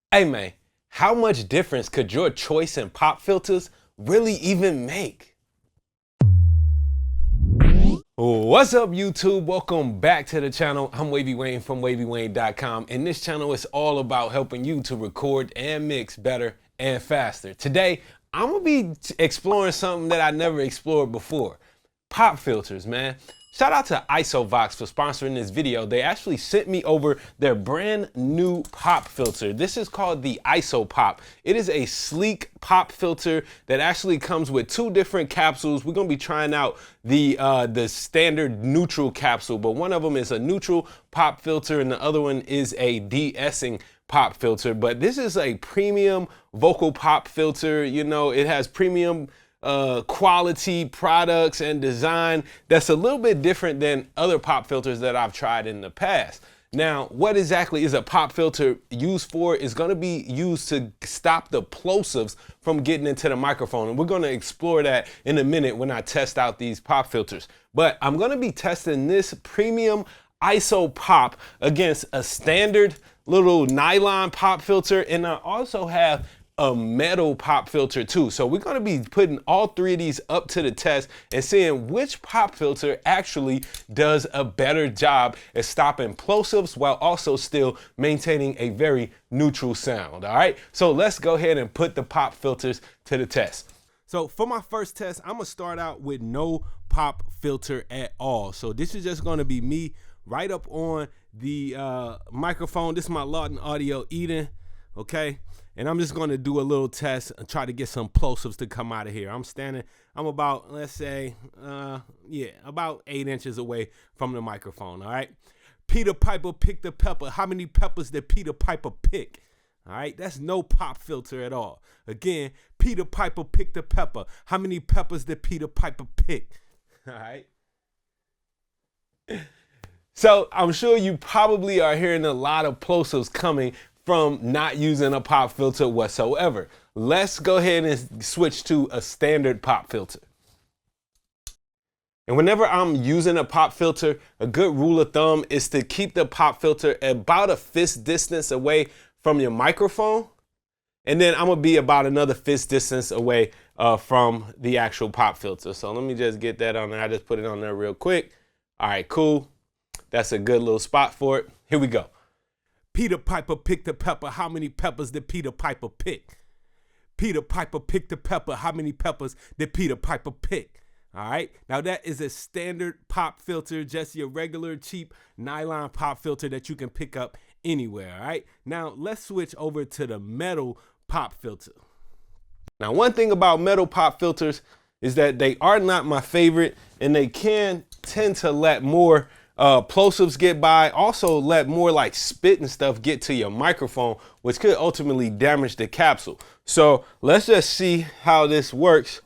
Hey man, how much difference could your choice in pop filters really even make? What's up YouTube? Welcome back to the channel. I'm Wavy Wayne from Wavy.wav, and this channel is all about helping you to record and mix better and faster. Today, I'm gonna be exploring something that I never explored before. Pop filters, man. Shout out to Isovox for sponsoring this video. They actually sent me over their brand new pop filter. This is called the IsoPop. It is a sleek pop filter that actually comes with two different capsules. We're gonna be trying out the standard neutral capsule, but one of them is a neutral pop filter and the other one is a de-essing pop filter. But this is a premium vocal pop filter. You know, it has premium quality products and design that's a little bit different than other pop filters that I've tried in the past. Now, what exactly is a pop filter used for? Is going to be used to stop the plosives from getting into the microphone. And we're going to explore that in a minute when I test out these pop filters. But I'm going to be testing this premium IsoPop against a standard little nylon pop filter. And I also have a metal pop filter too. So we're gonna be putting all three of these up to the test and seeing which pop filter actually does a better job at stopping plosives while also still maintaining a very neutral sound, all right? So let's go ahead and put the pop filters to the test. So for my first test, I'm gonna start out with no pop filter at all. So this is just gonna be me right up on the microphone. This is my Lauten Audio Eden, okay? And I'm just going to do a little test and try to get some plosives to come out of here. I'm about, let's say, about 8 inches away from the microphone, all right? Peter Piper picked the pepper. How many peppers did Peter Piper pick? All right, that's no pop filter at all. Again, Peter Piper picked the pepper. How many peppers did Peter Piper pick? All right. So I'm sure you probably are hearing a lot of plosives coming from not using a pop filter whatsoever. Let's go ahead and switch to a standard pop filter. And whenever I'm using a pop filter, a good rule of thumb is to keep the pop filter about a fist distance away from your microphone. And then I'm gonna be about another fist distance away from the actual pop filter. So let me just get that on there. I just put it on there real quick. All right, cool. That's a good little spot for it. Here we go. Peter Piper picked the pepper. How many peppers did Peter Piper pick? Peter Piper picked the pepper. How many peppers did Peter Piper pick? All right. Now that is a standard pop filter, just your regular cheap nylon pop filter that you can pick up anywhere. All right. Now let's switch over to the metal pop filter. Now, one thing about metal pop filters is that they are not my favorite and they can tend to let more plosives get by, also let more like spit and stuff get to your microphone, which could ultimately damage the capsule. So let's just see how this works.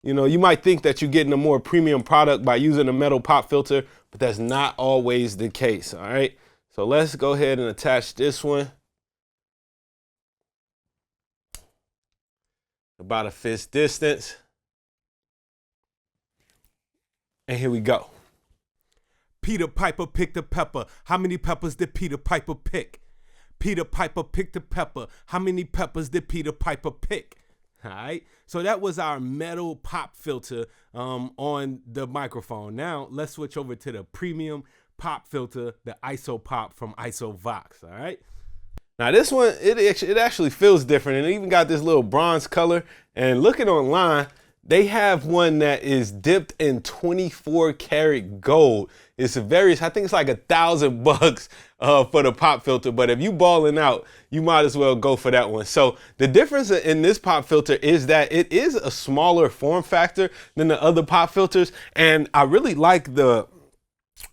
You know, you might think that you're getting a more premium product by using a metal pop filter, but that's not always the case, all right? So let's go ahead and attach this one. About a fist distance. And here we go. Peter Piper picked a pepper. How many peppers did Peter Piper pick? Peter Piper picked a pepper. How many peppers did Peter Piper pick? All right. So that was our metal pop filter on the microphone. Now let's switch over to the premium pop filter, the IsoPop from Isovox. All right. Now this one, it actually feels different, and it even got this little bronze color. And looking online, they have one that is dipped in 24 karat gold. It's various, I think it's like $1,000 for the pop filter, but if you balling out, you might as well go for that one. So the difference in this pop filter is that it is a smaller form factor than the other pop filters, and I really like the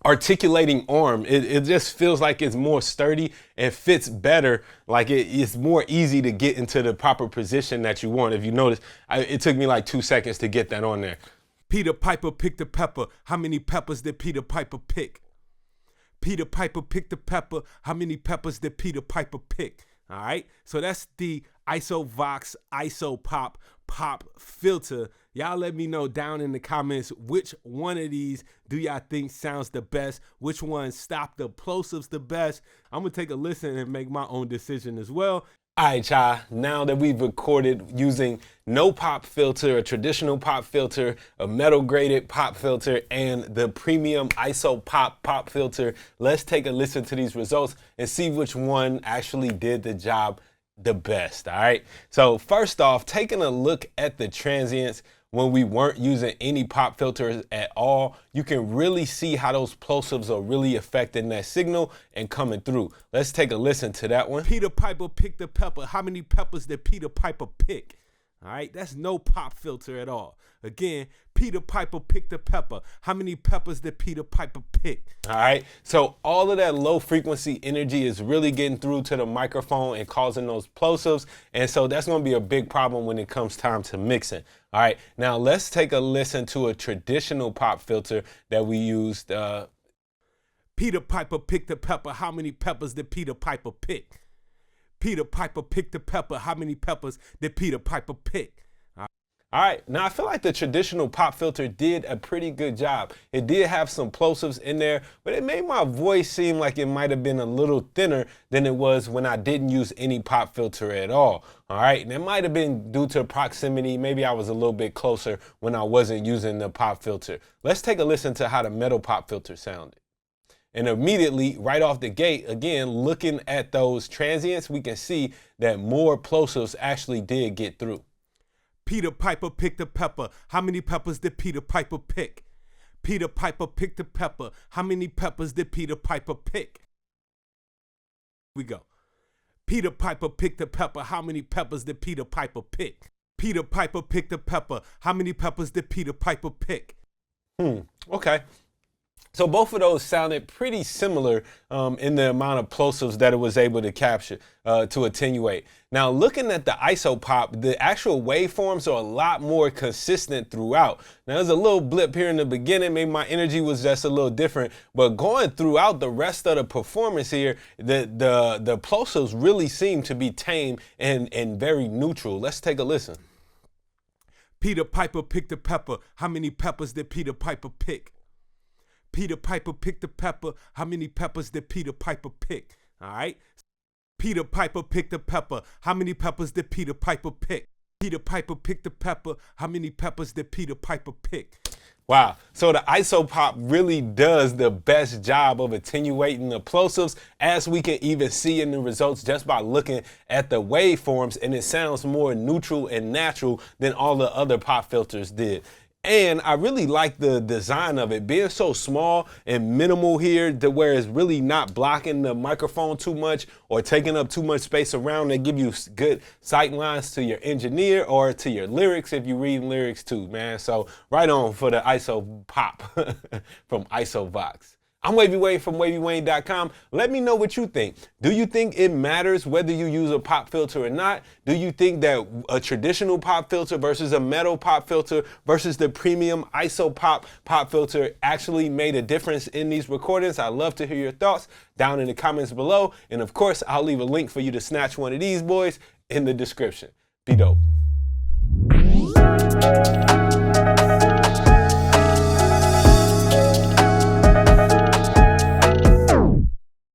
articulating arm. It just feels like it's more sturdy and fits better. Like it's more easy to get into the proper position that you want. If you notice, it took me like 2 seconds to get that on there. Peter Piper picked a pepper. How many peppers did Peter Piper pick? Peter Piper picked a pepper. How many peppers did Peter Piper pick? All right, so that's the Isovox IsoPop pop filter. Y'all let me know down in the comments which one of these do y'all think sounds the best, which one stop the plosives the best. I'm gonna take a listen and make my own decision as well. All right, y'all, now that we've recorded using no pop filter, a traditional pop filter, a metal graded pop filter, and the premium IsoPop pop filter, let's take a listen to these results and see which one actually did the job the best. All right, so first off, taking a look at the transients when we weren't using any pop filters at all, you can really see how those plosives are really affecting that signal and coming through. Let's take a listen to that one. Peter Piper picked a pepper. How many peppers did Peter Piper pick? All right, that's no pop filter at all. Again, Peter Piper picked a pepper. How many peppers did Peter Piper pick? All right, so all of that low frequency energy is really getting through to the microphone and causing those plosives. And so that's gonna be a big problem when it comes time to mixing. All right, now let's take a listen to a traditional pop filter that we used. Peter Piper picked a pepper. How many peppers did Peter Piper pick? Peter Piper picked a pepper. How many peppers did Peter Piper pick? All right, now I feel like the traditional pop filter did a pretty good job. It did have some plosives in there, but it made my voice seem like it might have been a little thinner than it was when I didn't use any pop filter at all. All right, and it might have been due to proximity. Maybe I was a little bit closer when I wasn't using the pop filter. Let's take a listen to how the metal pop filter sounded. And immediately, right off the gate, again, looking at those transients, we can see that more plosives actually did get through. Peter Piper picked a pepper. How many peppers did Peter Piper pick? Peter Piper picked a pepper. How many peppers did Peter Piper pick? We go. Peter Piper picked a pepper. How many peppers did Peter Piper pick? Peter Piper picked a pepper. How many peppers did Peter Piper pick? Okay. So both of those sounded pretty similar in the amount of plosives that it was able to capture, to attenuate. Now, looking at the IsoPop, the actual waveforms are a lot more consistent throughout. Now, there's a little blip here in the beginning. Maybe my energy was just a little different, but going throughout the rest of the performance here, the plosives really seem to be tame and very neutral. Let's take a listen. Peter Piper picked a pepper. How many peppers did Peter Piper pick? Peter Piper picked a pepper. How many peppers did Peter Piper pick? All right. Peter Piper picked a pepper. How many peppers did Peter Piper pick? Peter Piper picked a pepper. How many peppers did Peter Piper pick? Wow, so the IsoPop really does the best job of attenuating the plosives, as we can even see in the results just by looking at the waveforms, and it sounds more neutral and natural than all the other pop filters did. And I really like the design of it being so small and minimal here to where it's really not blocking the microphone too much or taking up too much space around. They give you good sight lines to your engineer or to your lyrics if you read lyrics too, man. So right on for the IsoPop from Isovox. I'm Wavy Wayne from Wavy.Wayne.com. Let me know what you think. Do you think it matters whether you use a pop filter or not? Do you think that a traditional pop filter versus a metal pop filter versus the premium IsoPop pop filter actually made a difference in these recordings? I'd love to hear your thoughts down in the comments below. And of course, I'll leave a link for you to snatch one of these boys in the description. Be dope.